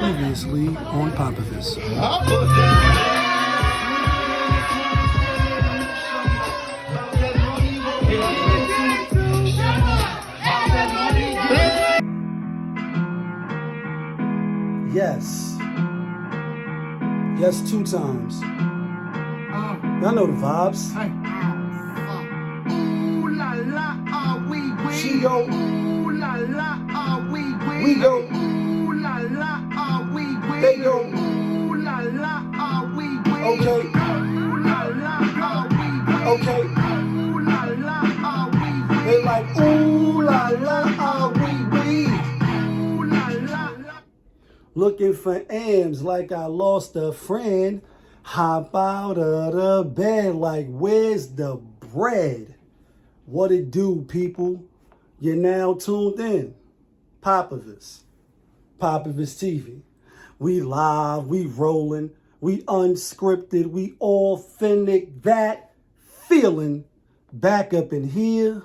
Previously on POPAVIST. Yes. Yes, 2 times. Y'all know the vibes. Ooh la la, we She go. Ooh la la, we We go. Ooh la la, we They go. Ooh la la, we Okay. Ooh la la, we Okay. Ooh la la, we They like, ooh la la, we. Ooh la la. Looking for Ams like I lost a friend. Hop out of the bed like, where's the bread? What it do, people? You're now tuned in. POPAVIST. POPAVIST TV. We live, we rolling, we unscripted, we authentic. That feeling back up in here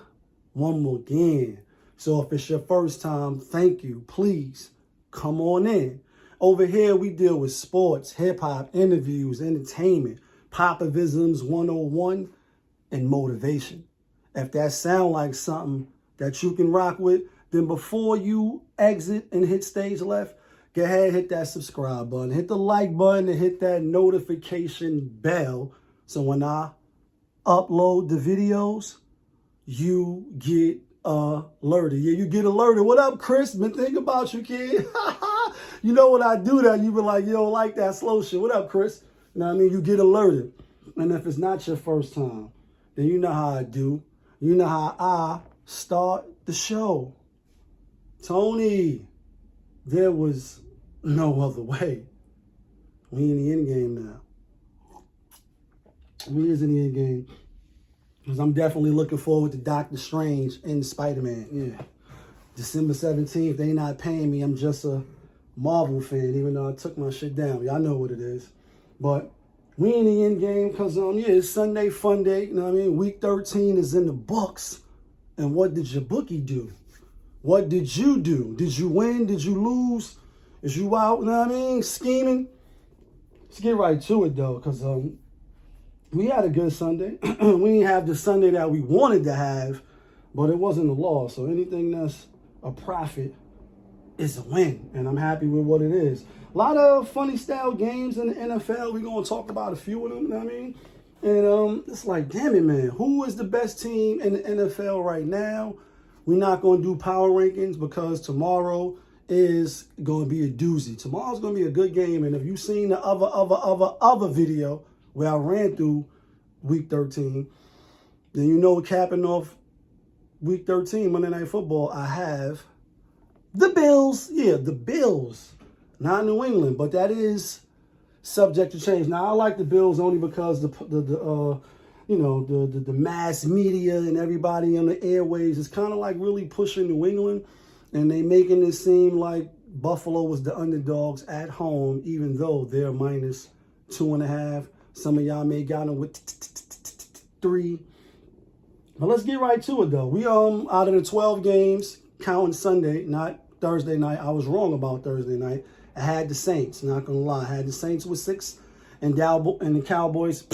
one more again. So if it's your first time, thank you. Please come on in. Over here, we deal with sports, hip-hop, interviews, entertainment, Popavisms 101, and motivation. If that sound like something that you can rock with, then before you exit and hit stage left, go ahead and hit that subscribe button, hit the like button, and hit that notification bell. So when I upload the videos, you get alerted. Yeah, you get alerted. What up, Chris? Been thinking about you, kid. You know what I do that, you be like, you don't like that slow shit. What up, Chris? You know what I mean? You get alerted. And if it's not your first time, then you know how I do. You know how I start the show. Tony, there was no other way. We in the end game now. We is in the end game. Because I'm definitely looking forward to Doctor Strange and Spider-Man. Yeah. December 17th, they not paying me. I'm just a Marvel fan, even though I took my shit down. Y'all know what it is. But we in the end game because, it's SundaY FundaY. You know what I mean? Week 13 is in the books. And what did your bookie do? What did you do? Did you win? Did you lose? Is you out, you know what I mean, scheming? Let's get right to it, though, because we had a good Sunday. We didn't have the Sunday that we wanted to have, but it wasn't a loss. So anything that's a profit is a win, and I'm happy with what it is. A lot of funny style games in the NFL. We're going to talk about a few of them, you know what I mean? And it's like, damn it, man. Who is the best team in the NFL right now? We're not going to do power rankings because tomorrow is going to be a doozy. Tomorrow's going to be a good game, and if you've seen the other video where I ran through week 13, then you know capping off week 13, Monday Night Football, I have the Bills. Yeah, the Bills. Not New England, but that is subject to change. Now, I like the Bills only because the mass media and everybody on the airways is kind of like really pushing New England, and they making it seem like Buffalo was the underdogs at home, even though they're minus 2.5. Some of y'all may got them with 3. But let's get right to it, though. We out of the 12 games, counting Sunday, not Thursday night. I was wrong about Thursday night. I had the Saints, not gonna lie. I had the Saints with 6, and the Cowboys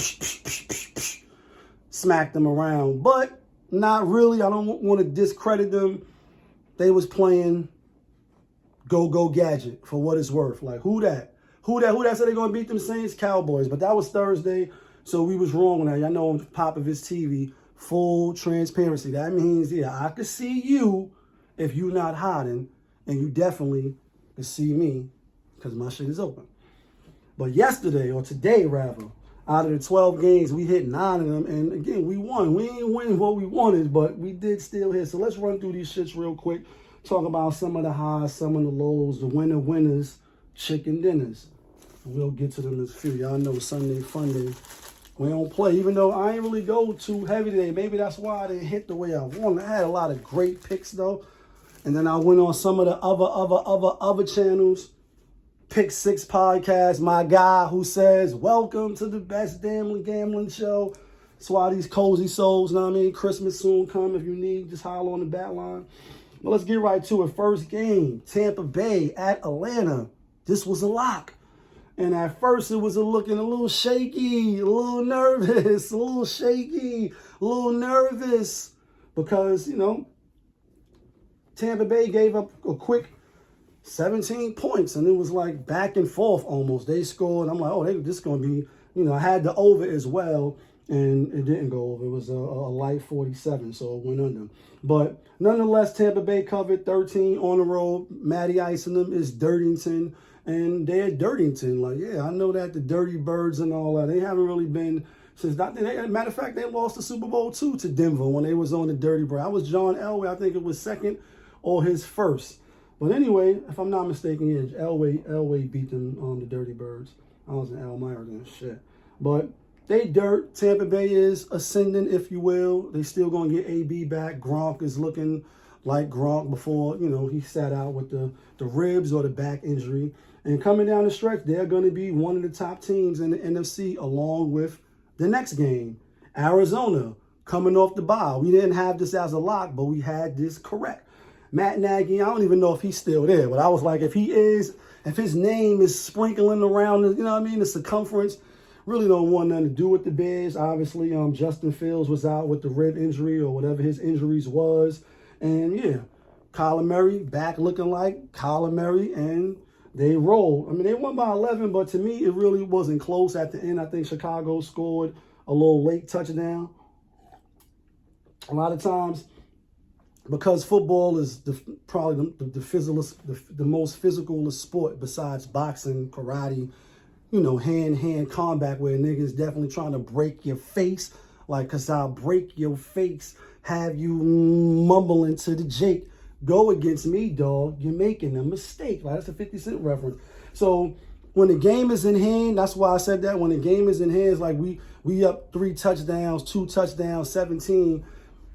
smacked them around. But not really. I don't want to discredit them. They was playing go gadget for what it's worth. Like, who that? Who that said they're going to beat them Saints? Cowboys. But that was Thursday, so we was wrong on that. Y'all know on POPAVIST TV, full transparency. That means, yeah, I could see you if you not hiding, and you definitely can see me because my shit is open. But yesterday, or today rather, out of the 12 games, we hit 9 of them, and again, we won. We ain't win what we wanted, but we did still hit. So let's run through these shits real quick, talk about some of the highs, some of the lows, the winners, chicken dinners. We'll get to them in a few. Y'all know SundaY FundaY. We don't play, even though I ain't really go too heavy today. Maybe that's why I didn't hit the way I wanted. I had a lot of great picks, though. And then I went on some of the other channels. Pick 6 podcast, my guy who says, welcome to the best damn gambling show. That's why these cozy souls, you know what I mean? Christmas soon come. If you need, just holler on the bat line. But let's get right to it. First game, Tampa Bay at Atlanta. this was a lock. And at first it was looking a little shaky, a little nervous, a little shaky, a little nervous. Because, you know, Tampa Bay gave up a quick 17 points. And it was like back and forth almost. They scored. I'm like, oh, this is going to be, you know, I had the over as well. And it didn't go over. It was a light 47, so it went under. But nonetheless, Tampa Bay covered 13 on the road. Matty Ice and them is Dirtington, and they're Dirtington. Like, yeah, I know that the Dirty Birds and all that. They haven't really been since that. Matter of fact, they lost the Super Bowl II to Denver when they was on the Dirty Bird. I was John Elway. I think it was second or his first. But anyway, if I'm not mistaken, yeah, Elway beat them on the Dirty Birds. I was in Elmira then, shit. But they dirt. Tampa Bay is ascending, if you will. They still going to get AB back. Gronk is looking like Gronk before, you know, he sat out with the ribs or the back injury. And coming down the stretch, they're going to be one of the top teams in the NFC along with the next game. Arizona coming off the bye. We didn't have this as a lock, but we had this correct. Matt Nagy, I don't even know if he's still there, but I was like, if he is, if his name is sprinkling around, you know what I mean, the circumference, really don't want nothing to do with the Bears. Obviously, Justin Fields was out with the rib injury or whatever his injuries was. And, yeah, Kyler Murray back looking like Kyler Murray, and they rolled. I mean, they won by 11, but to me, it really wasn't close at the end. I think Chicago scored a little late touchdown. A lot of times, because football is probably the most physical sport besides boxing, karate, you know, hand-to-hand combat where niggas definitely trying to break your face. Like, cause I'll break your face, have you mumbling to the Jake. Go against me, dog. You're making a mistake. Like, that's a 50 Cent reference. So when the game is in hand, that's why I said that. When the game is in hand, it's like we up 3 touchdowns, 2 touchdowns, 17.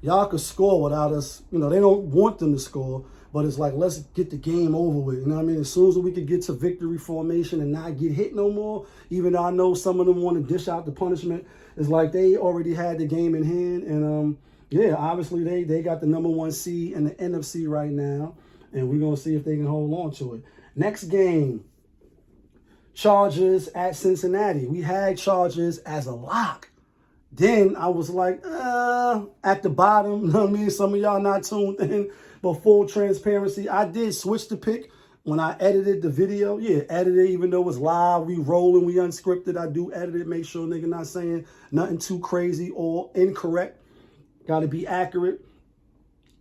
Y'all could score without us. You know, they don't want them to score. But it's like, let's get the game over with. You know what I mean? As soon as we could get to victory formation and not get hit no more, even though I know some of them want to dish out the punishment, it's like they already had the game in hand. And, yeah, obviously they got the #1 seed in the NFC right now. And we're going to see if they can hold on to it. Next game, Chargers at Cincinnati. We had Chargers as a lock. Then I was like, at the bottom. You know what I mean? Some of y'all not tuned in. But full transparency, I did switch the pick when I edited the video. Yeah, edited, even though it's live, we rolling, we unscripted. I do edit it, make sure nigga not saying nothing too crazy or incorrect. Got to be accurate.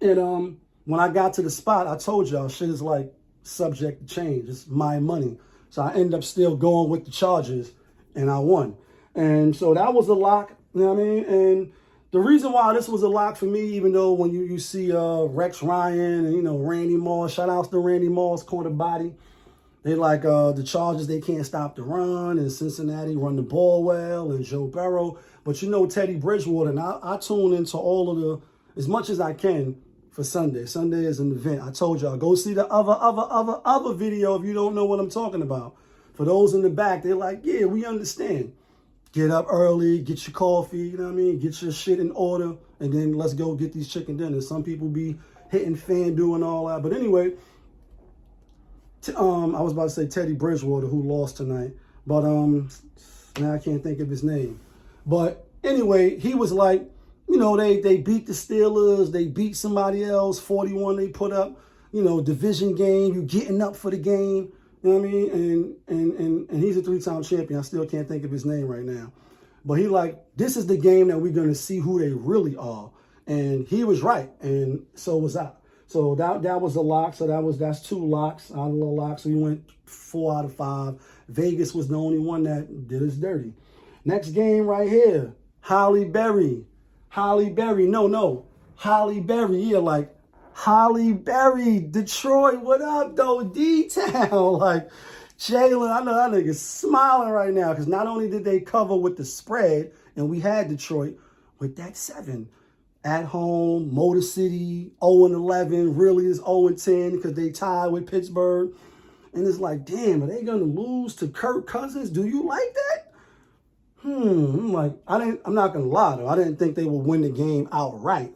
And when I got to the spot, I told y'all, shit is like subject to change. It's my money. So I ended up still going with the Chargers, and I won. And so that was a lock, you know what I mean? And the reason why this was a lock for me, even though when you see Rex Ryan and, you know, Randy Moss, shout outs to Randy Moss, corner body. They like the Chargers, they can't stop the run, and Cincinnati run the ball well, and Joe Burrow. But you know Teddy Bridgewater, and I tune into all of the, as much as I can for Sunday. Sunday is an event. I told y'all, go see the other video if you don't know what I'm talking about. For those in the back, they're like, yeah, we understand. Get up early, get your coffee, you know what I mean? Get your shit in order, and then let's go get these chicken dinners. Some people be hitting FanDuel and all that. But anyway, I was about to say Teddy Bridgewater, who lost tonight. But now I can't think of his name. But anyway, he was like, you know, they beat the Steelers. They beat somebody else, 41 they put up. You know, division game, you getting up for the game. You know what I mean? And he's a 3-time champion. I still can't think of his name right now. But he like, this is the game that we're going to see who they really are. And he was right. And so was I. So that was a lock. So that's 2 locks out of the locks. So we went 4 out of 5. Vegas was the only one that did us dirty. Next game right here. Halle Berry. Halle Berry. No. Halle Berry. Yeah, like Halle Berry, Detroit, what up, though? D-Town. Like, Jalen, I know that nigga's smiling right now because not only did they cover with the spread, and we had Detroit with that 7. At home, Motor City, 0-11, really is 0-10 because they tied with Pittsburgh. And it's like, damn, are they going to lose to Kirk Cousins? Do you like that? I'm like, I'm not going to lie, though. I didn't think they would win the game outright.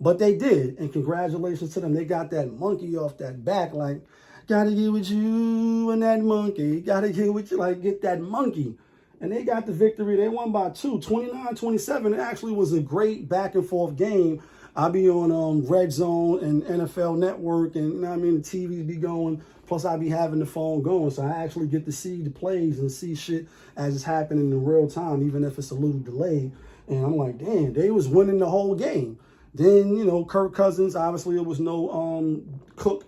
But they did, and congratulations to them. They got that monkey off that back. Like, Gotta get with you and that monkey. Gotta get with you, like, get that monkey. And they got the victory. They won by 2, 29-27. It actually was a great back and forth game. I'll be on Red Zone and NFL Network, and you know what I mean, the TV be going. Plus, I be having the phone going, so I actually get to see the plays and see shit as it's happening in real time, even if it's a little delayed. And I'm like, damn, they was winning the whole game. Then, you know, Kirk Cousins, obviously it was no Cook.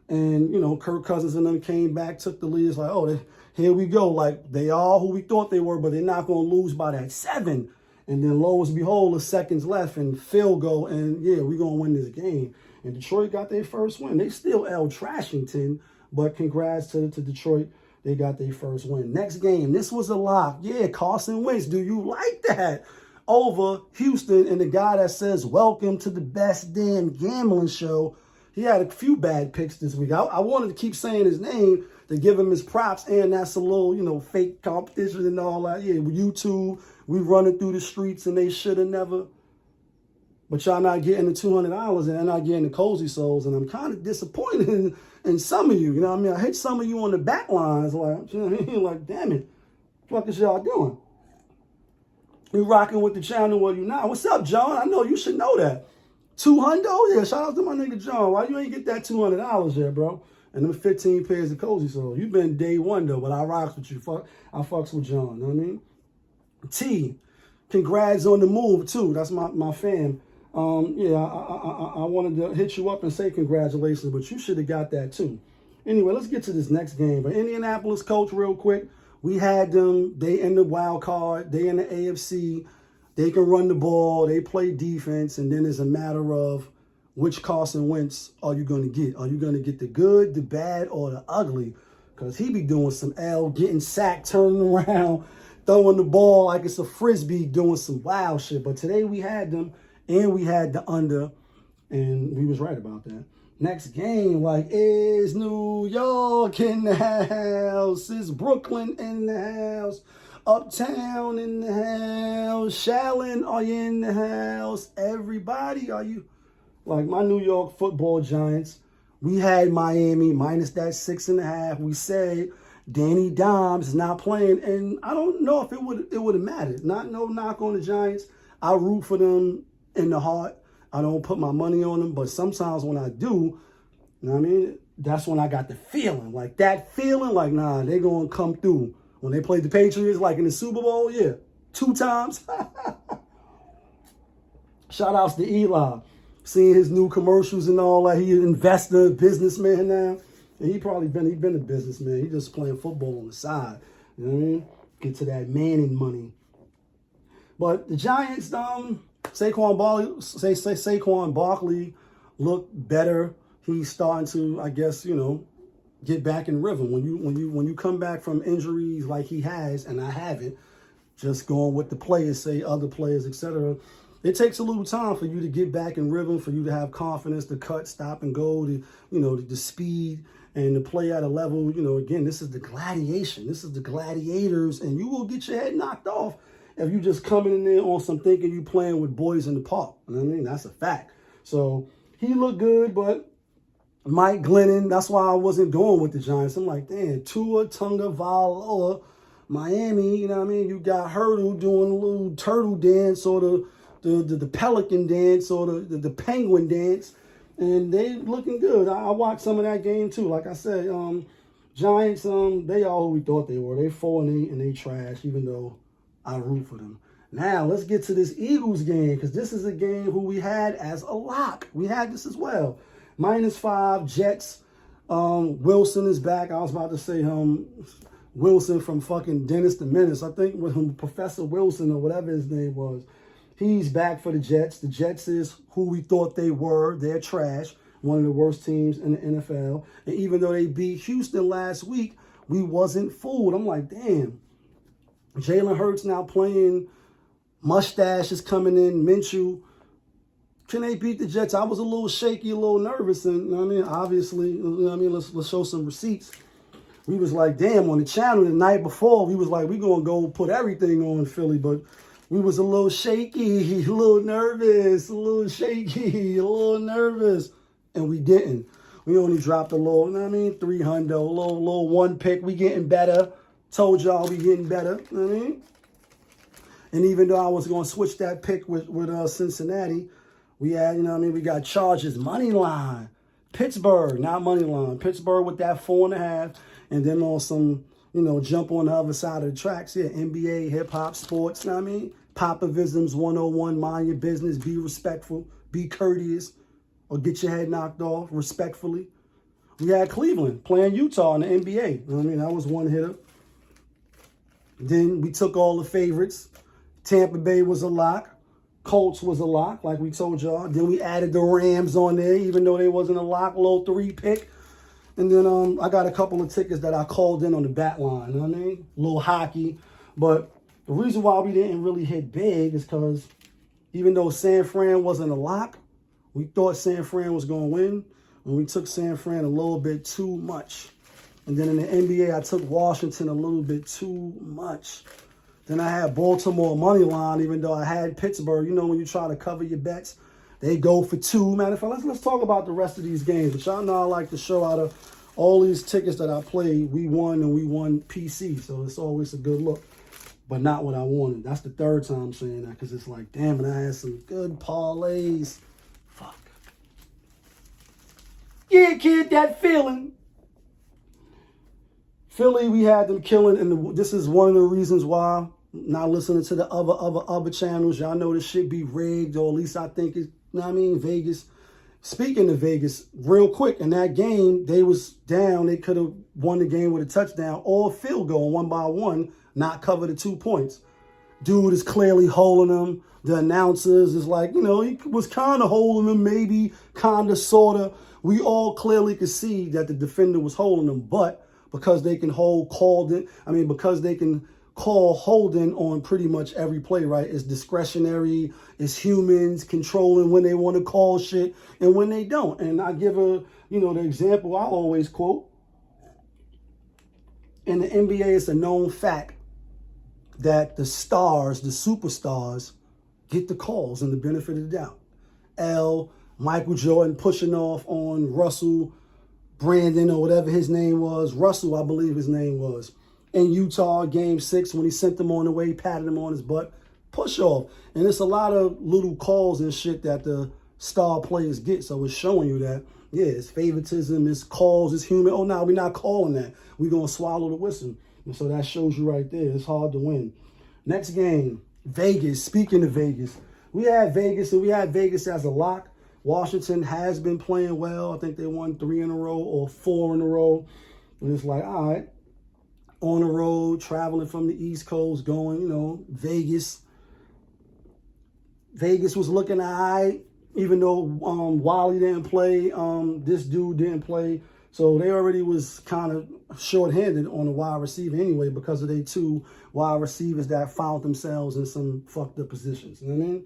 And, you know, Kirk Cousins and them came back, took the lead. It's like, oh, here we go. Like, they are who we thought they were, but they're not going to lose by that 7. And then, lo and behold, the seconds left and field goal. And, yeah, we're going to win this game. And Detroit got their first win. They still L Trashington, but congrats to Detroit. They got their first win. Next game, this was a lock. Yeah, Carson Wentz. Do you like that? Over Houston, and the guy that says, welcome to the best damn gambling show. He had a few bad picks this week. I wanted to keep saying his name to give him his props, and that's a little, you know, fake competition and all that. Yeah, YouTube, we running through the streets, and they should have never. But y'all not getting the $200, and they're not getting the cozy souls, and I'm kind of disappointed in some of you. You know what I mean? I hit some of you on the back lines, like, you know what I mean? Like, damn it, what the fuck is y'all doing? We rocking with the channel, well, you not. What's up, John? I know you should know that. $200? Yeah, shout out to my nigga John. Why you ain't get that $200 there, bro? And them 15 pairs of cozy souls. You been day one, though, but I rocks with you. I fucks with John, you know what I mean? T, congrats on the move, too. That's my fam. Yeah, I wanted to hit you up and say congratulations, but you should have got that, too. Anyway, let's get to this next game. But Indianapolis coach, real quick. We had them. They in the wild card. They in the AFC. They can run the ball. They play defense. And then it's a matter of which Carson Wentz are you going to get? Are you going to get the good, the bad, or the ugly? Because he be doing some L, getting sacked, turning around, throwing the ball like it's a Frisbee, doing some wild shit. But today we had them, and we had the under, and we was right about that. Next game, like, is New York in the house? Is Brooklyn in the house? Uptown in the house? Shallon, are you in the house? Everybody, are you? Like, my New York football Giants, we had Miami minus that 6.5. We said Danny Dimes is not playing, and I don't know if it would have mattered. Not no knock on the Giants. I root for them in the heart. I don't put my money on them, but sometimes when I do, you know what I mean, that's when I got the feeling. Like that feeling, like, nah, they're going to come through. When they played the Patriots, like in the Super Bowl, yeah, 2 times. Shout outs to Eli. Seeing his new commercials and all that. He's an investor, businessman now. And he been a businessman. He just playing football on the side. You know what I mean? Get to that Manning money. But the Giants, Saquon Barkley looked better. He's starting to, I guess, you know, get back in rhythm. When you come back from injuries like he has, and I haven't, just going with the players, say other players, etc. It takes a little time for you to get back in rhythm, for you to have confidence, to cut, stop, and go, to, you know, the speed, and to play at a level. You know, again, this is the gladiation. This is the gladiators, and you will get your head knocked off if you just coming in there on some thinking you playing with boys in the park. You know what I mean? That's a fact. So he looked good, but Mike Glennon, that's why I wasn't going with the Giants. I'm like, damn, Tua Tagovailoa, Miami, you know what I mean? You got Hurdle doing a little turtle dance, or the pelican dance, or the penguin dance, and they looking good. I watched some of that game too. Like I said, Giants, they are who we thought they were. They 4-8 and they trash, even though I root for them. Now, let's get to this Eagles game, because this is a game who we had as a lock. We had this as well. -5, Jets. Wilson is back. I was about to say Wilson from fucking Dennis the Menace. I think with Professor Wilson or whatever his name was. He's back for the Jets. The Jets is who we thought they were. They're trash. One of the worst teams in the NFL. And even though they beat Houston last week, we wasn't fooled. I'm like, damn. Jalen Hurts now playing. Mustache is coming in. Minshew. Can they beat the Jets? I was a little shaky, a little nervous. And, you know what I mean, obviously, you know what I mean, let's show some receipts. We was like, damn, on the channel the night before, we was like, we going to go put everything on Philly. But we was a little shaky, a little nervous, a little shaky, a little nervous. And we didn't. We only dropped a little, you know what I mean, 300, a little one pick. We getting better. Told y'all we getting better, you know what I mean? And even though I was going to switch that pick with Cincinnati, we had, you know what I mean, we got Chargers, money line. Pittsburgh, not money line. Pittsburgh with that 4.5. And then on some, you know, jump on the other side of the tracks. Yeah, NBA, hip-hop, sports, you know what I mean? POPAVISM's 101, mind your business, be respectful, be courteous, or get your head knocked off respectfully. We had Cleveland playing Utah in the NBA. You know what I mean? That was one hitter. Then we took all the favorites. Tampa Bay was a lock. Colts was a lock, like we told y'all. Then we added the Rams on there, even though they wasn't a lock, low 3 pick. And then I got a couple of tickets that I called in on the bat line, you know what I mean? Little hockey. But the reason why we didn't really hit big is because even though San Fran wasn't a lock, we thought San Fran was going to win. And we took San Fran a little bit too much. And then in the NBA, I took Washington a little bit too much. Then I had Baltimore money line, even though I had Pittsburgh. You know, when you try to cover your bets, they go for 2. Matter of fact, let's talk about the rest of these games. But y'all know I like to show out of all these tickets that I played, we won, and we won PC. So it's always a good look, but not what I wanted. That's the 3rd time saying that, because it's like, damn it, I had some good parlays. Fuck. Yeah, kid, that feeling. Philly, we had them killing, and this is one of the reasons why. Not listening to the other channels. Y'all know this shit be rigged, or at least I think it's, you know what I mean, Vegas. Speaking of Vegas, real quick, in that game, they was down. They could have won the game with a touchdown or a field goal, 1-by-1, not cover the 2 points. Dude is clearly holding them. The announcers is like, you know, he was kind of holding them, maybe, kind of, sort of. We all clearly could see that the defender was holding them, but because they can because they can call holding on pretty much every play, right? It's discretionary. It's humans controlling when they want to call shit and when they don't. And I give the example I always quote. In the NBA, it's a known fact that the stars, the superstars, get the calls and the benefit of the doubt. Michael Jordan pushing off on Russell Brandon or whatever his name was. Russell, I believe his name was. In Utah, game 6, when he sent them on the way, patted him on his butt, push off. And it's a lot of little calls and shit that the star players get. So it's showing you that, yeah, it's favoritism, it's calls, it's human. Oh, no, we're not calling that. We're going to swallow the whistle. And so that shows you right there. It's hard to win. Next game, Vegas. Speaking of Vegas, we had Vegas as a lock. Washington has been playing well. I think they won 3 in a row or 4 in a row. And it's like, all right. On the road, traveling from the East Coast, going, Vegas. Vegas was looking all right, even though Wally didn't play. This dude didn't play. So they already was kind of shorthanded on the wide receiver anyway because of their 2 wide receivers that found themselves in some fucked up positions. You know what I mean?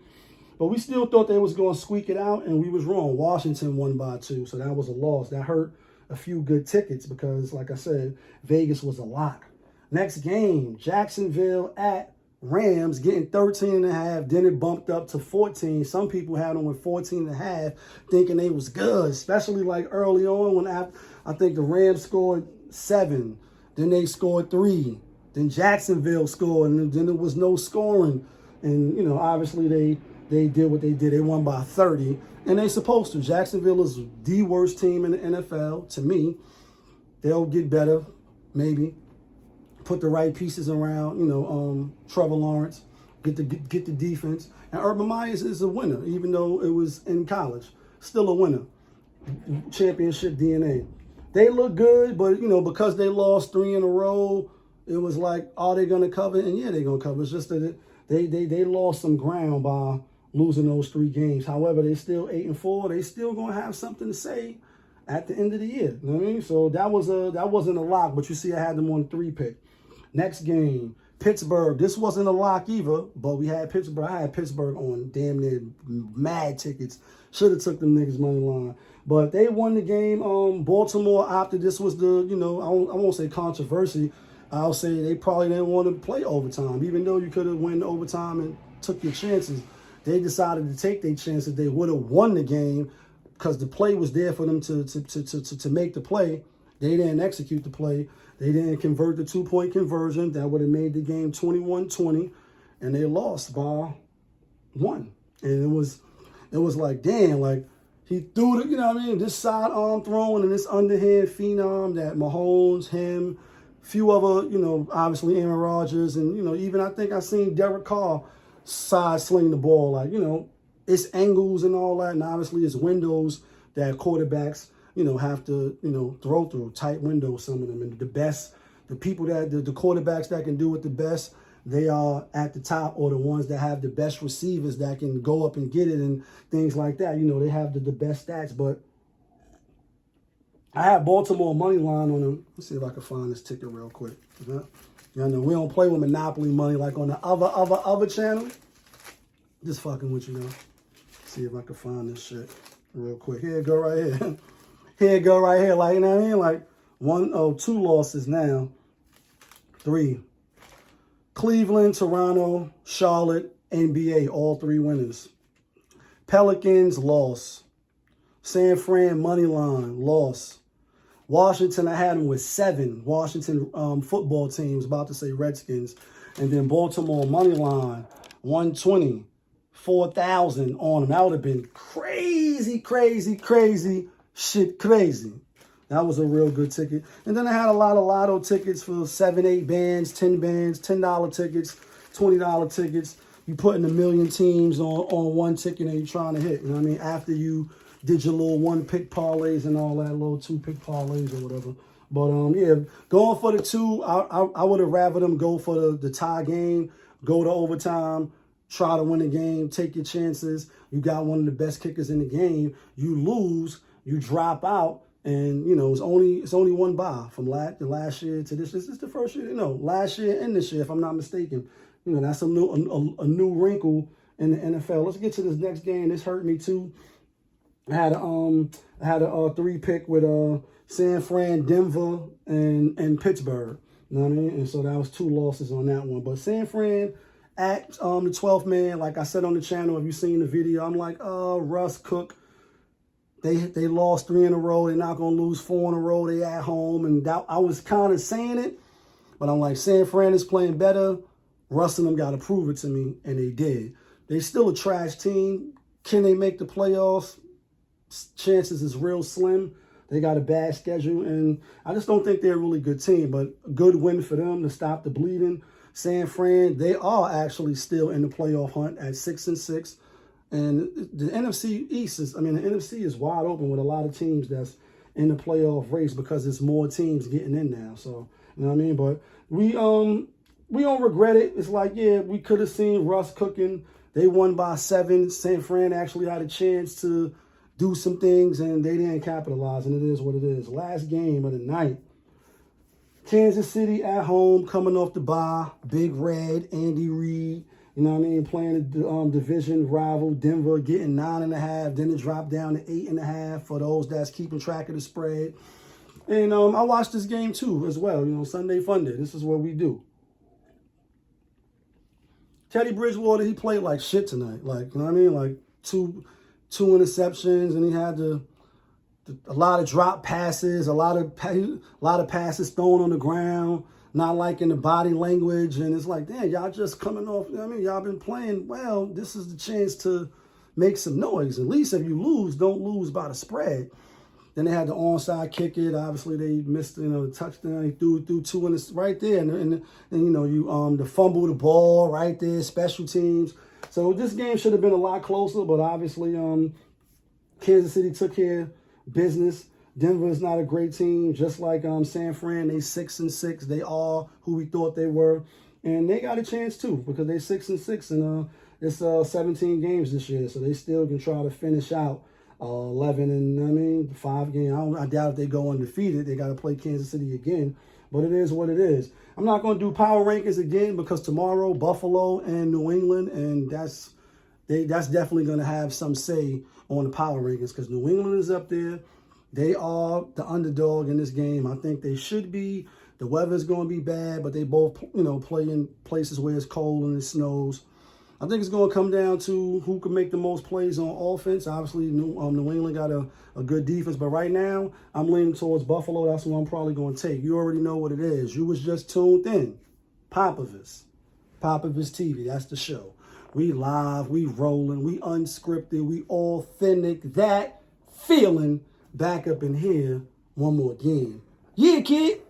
But we still thought they was going to squeak it out, and we was wrong. Washington won by 2, so that was a loss. That hurt a few good tickets because, like I said, Vegas was a lock. Next game, Jacksonville at Rams, getting 13.5. Then it bumped up to 14. Some people had them with 14.5, thinking they was good, especially like early on when I think the Rams scored 7. Then they scored 3. Then Jacksonville scored, and then there was no scoring. And, obviously they did what they did. They won by 30. And they supposed to. Jacksonville is the worst team in the NFL, to me. They'll get better, maybe. Put the right pieces around, Trevor Lawrence, get the defense. And Urban Meyer is a winner, even though it was in college. Still a winner. Championship DNA. They look good, but, because they lost 3 in a row, it was like, are they going to cover? And yeah, they're going to cover. It's just that they lost some ground by losing those 3 games. However, they're still 8-4. They still going to have something to say at the end of the year. You know what I mean? So that wasn't a lock, but you see I had them on 3 pick. Next game, Pittsburgh. This wasn't a lock either, but we had Pittsburgh. I had Pittsburgh on damn near mad tickets. Should have took them niggas money line. But they won the game. Baltimore opted. This was the, I won't say controversy. I'll say they probably didn't want to play overtime, even though you could have won overtime and took your chances. They decided to take their chances. They would have won the game. because the play was there for them to make the play. They didn't execute the play. They didn't convert the 2-point conversion. That would have made the game 21-20, and they lost by 1. And it was like, damn, like he threw the, you know what I mean, this sidearm throwing and this underhand phenom that Mahomes, him, few other, you know, obviously Aaron Rodgers, and, you know, even I think I seen Derek Carr side sling the ball. Like, you know, it's angles and all that, and obviously it's windows that quarterbacks, you know, have to, you know, throw through, tight windows, some of them. And the people that, the quarterbacks that can do it the best, they are at the top, or the ones that have the best receivers that can go up and get it and things like that. You know, they have the best stats. But I have Baltimore money line on them. Let's see if I can find this ticket real quick. You know, we don't play with Monopoly money like on the other channel. Just fucking with you know. See if I can find this shit real quick. Here it go right here. Here it go right here. Like, you know what I mean? Like 2 losses now. 3. Cleveland, Toronto, Charlotte, NBA, all 3 winners. Pelicans, loss. San Fran, money line, loss. Washington, I had them with 7. Washington football teams, about to say Redskins. And then Baltimore, money line, 120, 4,000 on them. That would have been crazy, crazy, crazy, shit crazy. That was a real good ticket. And then I had a lot of lotto tickets for 7, 8 bands, 10 bands, $10 tickets, $20 tickets. You putting 1 million teams on one ticket and you're trying to hit. You know what I mean? After you did your little 1-pick parlays and all that, little 2-pick parlays or whatever. But yeah, going for the 2, I would have rather them go for the tie game, go to overtime, try to win the game, take your chances. You got one of the best kickers in the game. You lose, you drop out. And, you know, it's only one bye from last year to this. This is the first year, you know, last year and this year, if I'm not mistaken. You know, that's a new wrinkle in the NFL. Let's get to this next game. This hurt me too. I had a 3-pick with San Fran, Denver, and Pittsburgh. You know what I mean? And so that was 2 losses on that one. But San Fran at the 12th man, like I said on the channel, if you've seen the video, I'm like, Russ, Cook. They lost 3 in a row. They're not going to lose 4 in a row. They at home. And that, I was kind of saying it. But I'm like, San Fran is playing better. Russ and them got to prove it to me. And they did. They still a trash team. Can they make the playoffs? Chances is real slim. They got a bad schedule. And I just don't think they're a really good team. But a good win for them to stop the bleeding. San Fran, they are actually still in the playoff hunt at 6-6. And the NFC East the NFC is wide open with a lot of teams that's in the playoff race because there's more teams getting in now. So, you know what I mean? But we don't regret it. It's like, yeah, we could have seen Russ cooking. They won by 7. San Fran actually had a chance to do some things, and they didn't capitalize, and it is what it is. Last game of the night. Kansas City at home, coming off the bye. Big Red, Andy Reid. You know what I mean? Playing the division rival, Denver, getting 9.5. Then it dropped down to 8.5 for those that's keeping track of the spread. And I watched this game too as well. You know, SundaY FundaY. This is what we do. Teddy Bridgewater, he played like shit tonight. Like, you know what I mean? Like two interceptions, and he had a lot of drop passes, a lot of passes thrown on the ground. Not liking the body language, and it's like, damn, y'all just coming off, you know what I mean? Y'all been playing well. This is the chance to make some noise. At least if you lose, don't lose by the spread. Then they had the onside kick it. Obviously, they missed, you know, the touchdown. He threw 2 in this right there. And you know, you the fumble the ball right there, special teams. So this game should have been a lot closer, but obviously Kansas City took care of business. Denver is not a great team, just like San Fran. They 6-6. They are who we thought they were, and they got a chance too because they 6-6, and it's 17 games this year, so they still can try to finish out 11 and 5 games. I doubt if they go undefeated. They got to play Kansas City again, but it is what it is. I'm not going to do power rankings again because tomorrow Buffalo and New England, and that's definitely going to have some say on the power rankings because New England is up there. They are the underdog in this game. I think they should be. The weather's going to be bad, but they both, you know, play in places where it's cold and it snows. I think it's going to come down to who can make the most plays on offense. Obviously, New England got a good defense, but right now, I'm leaning towards Buffalo. That's what I'm probably going to take. You already know what it is. You was just tuned in. POPAVIST TV, that's the show. We live, we rolling, we unscripted, we authentic. That feeling back up in here one more again. Yeah, kid.